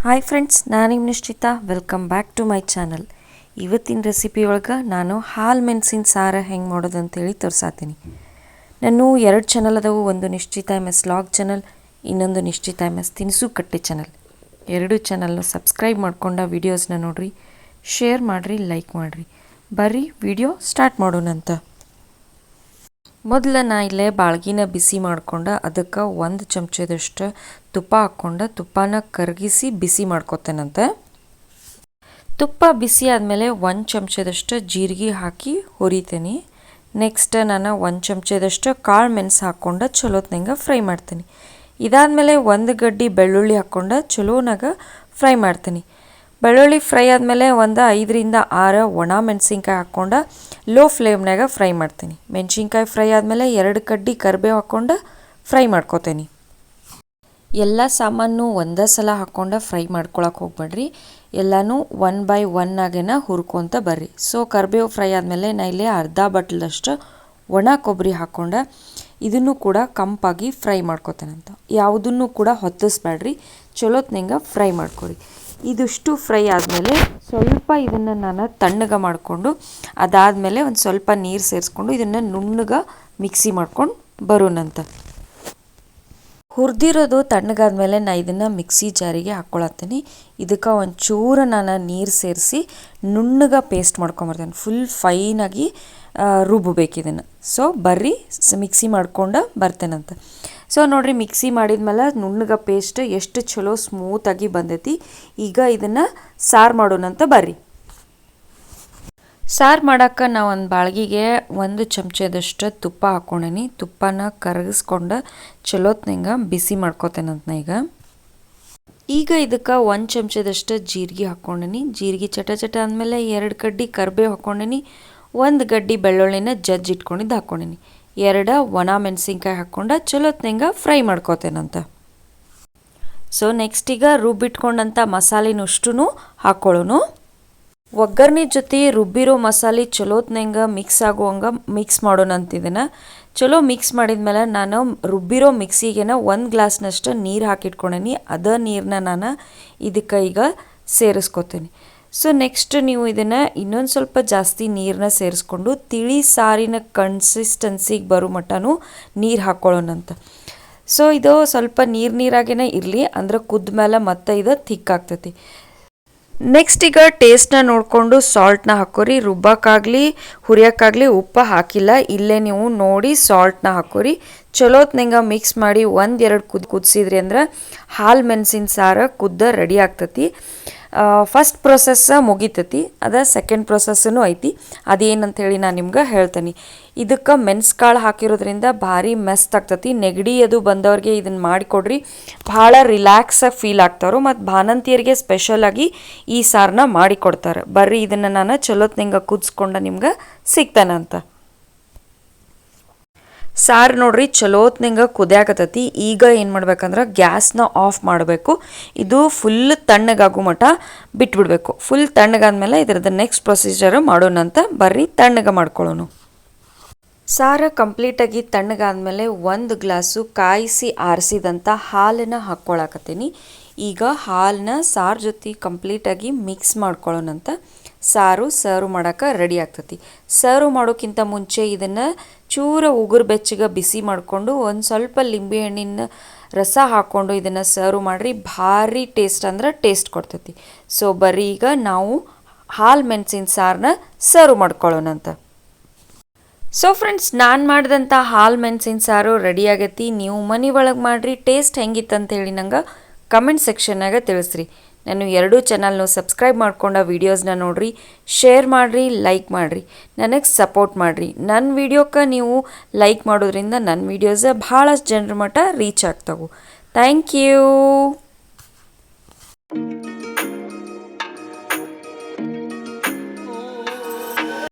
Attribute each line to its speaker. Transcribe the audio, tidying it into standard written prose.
Speaker 1: Hi friends, ನಾನು ನಿಮ್ಮ Nishchitha. Welcome back to my channel. ಇವತ್ತಿನ ರೆಸಿಪಿ ಒಳಗೆ ನಾನು ಹಾಲು ಮೆಣಸಿನ ಸಾರು ಹೆಂಗೆ ಮಾಡೋದು ಅಂತೇಳಿ ತೋರ್ಸಾತೀನಿ. ನಾನು 2 ಚಾನಲ್ ಅದಾವು. ಒಂದು ನಿಶ್ಚಿತಾ MS ಲಾಗ್ ಚಾನಲ್, ಇನ್ನೊಂದು ನಿಶ್ಚಿತಾ MS ತಿನಿಸು ಕಟ್ಟೆ ಚಾನಲ್. 2 ಚಾನಲ್ನ ಸಬ್ಸ್ಕ್ರೈಬ್ ಮಾಡ್ಕೊಂಡ ವೀಡಿಯೋಸ್ನ ನೋಡಿರಿ, ಶೇರ್ ಮಾಡಿರಿ, ಲೈಕ್ ಮಾಡಿರಿ. ಬರ್ರಿ ವಿಡಿಯೋ ಸ್ಟಾರ್ಟ್ ಮಾಡೋಣಂತ. ಮೊದಲು ನಾ ಇಲ್ಲೇ ಬಾಳ್ಗಿನ ಬಿಸಿ ಮಾಡ್ಕೊಂಡು ಅದಕ್ಕೆ 1 ಚಮಚದಷ್ಟು ತುಪ್ಪ ಹಾಕ್ಕೊಂಡು ತುಪ್ಪನ ಕರಗಿಸಿ ಬಿಸಿ ಮಾಡ್ಕೊತೇನಂತೆ. ತುಪ್ಪ ಬಿಸಿ ಆದಮೇಲೆ 1 ಚಮಚದಷ್ಟು ಜೀರಿಗೆ ಹಾಕಿ ಹುರಿತೀನಿ. ನೆಕ್ಸ್ಟ್ ನಾನು 1 ಚಮಚದಷ್ಟು ಕಾಳು ಮೆಣಸು ಹಾಕ್ಕೊಂಡು ಚಲೋತ್ನಂಗೆ ಫ್ರೈ ಮಾಡ್ತೀನಿ. ಇದಾದಮೇಲೆ 1 ಗಡ್ಡೆ ಬೆಳ್ಳುಳ್ಳಿ ಹಾಕ್ಕೊಂಡು ಚಲೋನಾಗ ಫ್ರೈ ಮಾಡ್ತೀನಿ. ಬೆಳ್ಳುಳ್ಳಿ ಫ್ರೈ ಆದಮೇಲೆ ಒಂದು 5 ರಿಂದ 6 ಒಣ ಮೆಣಸಿನ್ಕಾಯಿ ಹಾಕ್ಕೊಂಡು ಲೋ ಫ್ಲೇಮ್ನಾಗ ಫ್ರೈ ಮಾಡ್ತೀನಿ. ಮೆಣಸಿನ್ಕಾಯಿ ಫ್ರೈ ಆದಮೇಲೆ 2 ಕಡ್ಡಿ ಕರಿಬೇವು ಹಾಕ್ಕೊಂಡು ಫ್ರೈ ಮಾಡ್ಕೊತೀನಿ. ಎಲ್ಲ ಸಾಮಾನು ಒಂದೇ ಸಲ ಹಾಕ್ಕೊಂಡು ಫ್ರೈ ಮಾಡ್ಕೊಳಕ್ಕೆ ಹೋಗ್ಬೇಡ್ರಿ, ಎಲ್ಲನೂ 1 ಬೈ 1 ಆಗೇನ ಹುರ್ಕೊತ ಬರ್ರಿ. ಸೊ ಕರಿಬೇವು ಫ್ರೈ ಆದಮೇಲೆ ನಾ ಇಲ್ಲಿ ಅರ್ಧ ಬಟ್ಲದಷ್ಟು ಒಣ ಕೊಬ್ಬರಿ ಹಾಕ್ಕೊಂಡು ಇದನ್ನು ಕೂಡ ಕಂಪಾಗಿ ಫ್ರೈ ಮಾಡ್ಕೊತೇನಂತ. ಯಾವುದನ್ನು ಕೂಡ ಹೊತ್ತಿಸ್ಬೇಡ್ರಿ, ಚಲೋತ್ನಂಗೆ ಫ್ರೈ ಮಾಡ್ಕೊರಿ. ಇದಿಷ್ಟು ಫ್ರೈ ಆದಮೇಲೆ ಸ್ವಲ್ಪ ಇದನ್ನು ನಾನು ತಣ್ಣಗೆ ಮಾಡಿಕೊಂಡು ಅದಾದಮೇಲೆ ಒಂದು ಸ್ವಲ್ಪ ನೀರು ಸೇರಿಸ್ಕೊಂಡು ಇದನ್ನು ನುಣ್ಣಗೆ ಮಿಕ್ಸಿ ಮಾಡ್ಕೊಂಡು ಬರೋಣಂತ. ಹುರಿದಿರೋದು ತಣ್ಣಗಾದ್ಮೇಲೆ ನಾನು ಇದನ್ನು ಮಿಕ್ಸಿ ಜಾರಿಗೆ ಹಾಕ್ಕೊಳತ್ತೀನಿ. ಇದಕ್ಕೆ ಒಂಚೂರು ನಾನು ನೀರು ಸೇರಿಸಿ ನುಣ್ಣಗೆ ಪೇಸ್ಟ್ ಮಾಡ್ಕೊಂಬರ್ತೇನೆ. ಫುಲ್ ಫೈನಾಗಿ ರುಬ್ಬಬೇಕು ಇದನ್ನು. ಸೊ ಬರ್ರಿ ಮಿಕ್ಸಿ ಮಾಡ್ಕೊಂಡು ಬರ್ತೇನಂತ. ಸೊ ನೋಡಿರಿ, ಮಿಕ್ಸಿ ಮಾಡಿದ್ಮೇಲೆ ನುಣ್ಣಗೆ ಪೇಸ್ಟ್ ಎಷ್ಟು ಚಲೋ ಸ್ಮೂತಾಗಿ ಬಂದೈತಿ. ಈಗ ಇದನ್ನು ಸಾರು ಮಾಡೋಣಂತ ಬರ್ರಿ. ಸಾರು ಮಾಡೋಕ್ಕೆ ನಾವು ಒಂದು ಬಾಳ್ಗಿಗೆ 1 ಚಮಚದಷ್ಟು ತುಪ್ಪ ಹಾಕ್ಕೊಂಡೇನಿ. ತುಪ್ಪನ ಕರಗಿಸ್ಕೊಂಡು ಚಲೋತ್ನಂಗೆ ಬಿಸಿ ಮಾಡ್ಕೊತೇನಂತ ಈಗ ಇದಕ್ಕೆ 1 ಚಮಚದಷ್ಟು ಜೀರಿಗೆ ಹಾಕ್ಕೊಂಡೇನಿ. ಜೀರಿಗೆ ಚಟ ಚಟ ಅಂದಮೇಲೆ 2 ಕಡ್ಡಿ ಕರಿಬೇವು ಹಾಕ್ಕೊಂಡೇನಿ. 1 ಗಡ್ಡೆ ಬೆಳ್ಳುಳ್ಳಿನ ಇಟ್ಕೊಂಡಿದ್ದು ಹಾಕ್ಕೊಂಡೇನಿ. 2 ಒಣ ಮೆಣಸಿನ್ಕಾಯಿ ಹಾಕ್ಕೊಂಡು ಚಲೋತ್ನಂಗೆ ಫ್ರೈ ಮಾಡ್ಕೊತೇನಂತ. ಸೊ ನೆಕ್ಸ್ಟ್ ಈಗ ರುಬ್ಬಿಟ್ಕೊಂಡಂಥ ಮಸಾಲೆನಷ್ಟು ಹಾಕ್ಕೊಳ್ಳೋನು. ಒಗ್ಗರಣೆ ಜೊತೆ ರುಬ್ಬಿರೋ ಮಸಾಲೆ ಚಲೋತ್ನಂಗೆ ಮಿಕ್ಸ್ ಆಗುವಂಗೆ ಮಿಕ್ಸ್ ಮಾಡೋಣಂತಿದ್ದನ್ನು. ಚಲೋ ಮಿಕ್ಸ್ ಮಾಡಿದ್ಮೇಲೆ ನಾನು ರುಬ್ಬಿರೋ ಮಿಕ್ಸಿಗೆ 1 ಗ್ಲಾಸ್ನಷ್ಟು ನೀರು ಹಾಕಿಟ್ಕೊಂಡೇನಿ. ಅದೇ ನೀರನ್ನ ನಾನು ಇದಕ್ಕೆ ಈಗ ಸೇರಿಸ್ಕೊತೀನಿ. ಸೊ ನೆಕ್ಸ್ಟ್ ನೀವು ಇದನ್ನು ಇನ್ನೊಂದು ಸ್ವಲ್ಪ ಜಾಸ್ತಿ ನೀರನ್ನ ಸೇರಿಸ್ಕೊಂಡು ತಿಳಿ ಸಾರಿನ ಕನ್ಸಿಸ್ಟೆನ್ಸಿಗೆ ಬರೋ ಮಟ್ಟನೂ ನೀರು ಹಾಕ್ಕೊಳ್ಳೋಣಂತ. ಸೊ ಇದು ಸ್ವಲ್ಪ ನೀರಾಗೇ ಇರಲಿ, ಅಂದ್ರೆ ಕುದ್ದ ಮೇಲೆ ಮತ್ತೆ ಇದು ಥಿಕ್ ಆಗ್ತೈತಿ. ನೆಕ್ಸ್ಟ್ ಈಗ ಟೇಸ್ಟ್ನ ನೋಡಿಕೊಂಡು ಸಾಲ್ಟ್ನ ಹಾಕೋರಿ. ರುಬ್ಬಕ್ಕಾಗಲಿ ಹುರಿಯೋಕ್ಕಾಗಲಿ ಉಪ್ಪು ಹಾಕಿಲ್ಲ, ಇಲ್ಲೇ ನೀವು ನೋಡಿ ಸಾಲ್ಟ್ನ ಹಾಕೋರಿ. ಚಲೋತ್ನಂಗೆ ಮಿಕ್ಸ್ ಮಾಡಿ 1-2 ಕುದಿಸಿದ್ರಿ ಅಂದ್ರೆ ಹಾಲು ಮೆಣಸಿನ ಸಾರು ಕುದ್ದ ರೆಡಿ ಆಗ್ತತಿ. ಫಸ್ಟ್ ಪ್ರೊಸೆಸ್ ಮುಗಿತತಿ, ಅದ ಸೆಕೆಂಡ್ ಪ್ರೊಸೆಸ್ಸೂ ಐತಿ. ಅದೇನಂತೇಳಿ ನಾನು ನಿಮ್ಗೆ ಹೇಳ್ತೀನಿ. ಇದಕ್ಕೆ ಮೆಣಸ್ಕಾಳು ಹಾಕಿರೋದ್ರಿಂದ ಭಾರಿ ಮಸ್ತ್ ಆಗ್ತತಿ. ನೆಗಡಿ ಅದು ಬಂದವ್ರಿಗೆ ಇದನ್ನು ಮಾಡಿಕೊಡ್ರಿ, ಭಾಳ ರಿಲ್ಯಾಕ್ಸಾಗಿ ಫೀಲ್ ಆಗ್ತಾರೋ. ಮತ್ತು ಬಾಣಂತಿಯರಿಗೆ ಸ್ಪೆಷಲಾಗಿ ಈ ಸಾರನ್ನ ಮಾಡಿಕೊಡ್ತಾರೆ. ಬರ್ರಿ ಇದನ್ನು ನಾನು ಚಲೋತ್ನಂಗೆ ಕುದಿಸ್ಕೊಂಡು ನಿಮ್ಗೆ ಸಿಗ್ತಾನಂತ. ಸಾರು ನೋಡ್ರಿ ಚಲೋತ್ನಂಗೆ ಕುದಿಯಾಕತ್ತೈತಿ. ಈಗ ಏನು ಮಾಡ್ಬೇಕಂದ್ರೆ ಗ್ಯಾಸ್ನ ಆಫ್ ಮಾಡಬೇಕು. ಇದು ಫುಲ್ ತಣ್ಣಗಾಗೋ ಮಟ್ಟ ಬಿಟ್ಬಿಡ್ಬೇಕು. ಫುಲ್ ತಣ್ಣಗಾದ್ಮೇಲೆ ಇದ್ರದ್ದು ನೆಕ್ಸ್ಟ್ ಪ್ರೊಸೀಜರ್ ಮಾಡೋಣಂತ. ಬರ್ರಿ ತಣ್ಣಗೆ ಮಾಡ್ಕೊಳ್ಳೋಣ. ಸಾರು ಕಂಪ್ಲೀಟಾಗಿ ತಣ್ಣಗಾದ್ಮೇಲೆ 1 ಗ್ಲಾಸು ಕಾಯಿಸಿ ಆರಿಸಿದಂಥ ಹಾಲನ್ನು ಹಾಕ್ಕೊಳಕತ್ತೀನಿ. ಈಗ ಹಾಲನ್ನ ಸಾರು ಜೊತೆ ಕಂಪ್ಲೀಟಾಗಿ ಮಿಕ್ಸ್ ಮಾಡ್ಕೊಳ್ಳೋಣಂತ. ಸಾರು ಸರ್ವ್ ಮಾಡೋಕೆ ರೆಡಿ ಆಗ್ತತಿ. ಸರ್ವ್ ಮಾಡೋಕ್ಕಿಂತ ಮುಂಚೆ ಇದನ್ನು ಚೂರ ಉಗುರು ಬೆಚ್ಚಗೆ ಬಿಸಿ ಮಾಡಿಕೊಂಡು ಒಂದು ಸ್ವಲ್ಪ ಲಿಂಬೆಹಣ್ಣಿನ ರಸ ಹಾಕ್ಕೊಂಡು ಇದನ್ನು ಸರ್ವ್ ಮಾಡಿರಿ. ಭಾರಿ ಟೇಸ್ಟ್ ಅಂದ್ರೆ ಟೇಸ್ಟ್ ಕೊಡ್ತೈತಿ. ಸೊ ಬರ್ರಿ ಈಗ ನಾವು ಹಾಲು ಮೆಣಸಿನ ಸಾರನ್ನ ಸರ್ವ್ ಮಾಡ್ಕೊಳ್ಳೋಣಂತ. ಸೊ ಫ್ರೆಂಡ್ಸ್, ನಾನು ಮಾಡಿದಂಥ ಹಾಲು ಮೆಣಸಿನ ಸಾರು ರೆಡಿ ಆಗೈತಿ. ನೀವು ಮನೆ ಒಳಗೆ ಮಾಡಿರಿ. ಟೇಸ್ಟ್ ಹೆಂಗಿತ್ತಂತ ಹೇಳಿ ನಂಗೆ ಕಮೆಂಟ್ ಸೆಕ್ಷನ್ನಾಗ ತಿಳಿಸ್ರಿ. ನಾನು 2 ಚಾನಲ್ನು ಸಬ್ಸ್ಕ್ರೈಬ್ ಮಾಡ್ಕೊಂಡ ವೀಡಿಯೋಸ್ನ ನೋಡಿರಿ, ಶೇರ್ ಮಾಡಿರಿ, ಲೈಕ್ ಮಾಡಿರಿ, ನನಗೆ ಸಪೋರ್ಟ್ ಮಾಡಿರಿ. ನನ್ನ ವೀಡಿಯೋಕ್ಕೆ ನೀವು ಲೈಕ್ ಮಾಡೋದ್ರಿಂದ ನನ್ನ ವೀಡಿಯೋಸ್ ಭಾಳಷ್ಟು ಜನರ ಮಟ್ಟ ರೀಚ್ ಆಗ್ತಾವೆ. Thank you.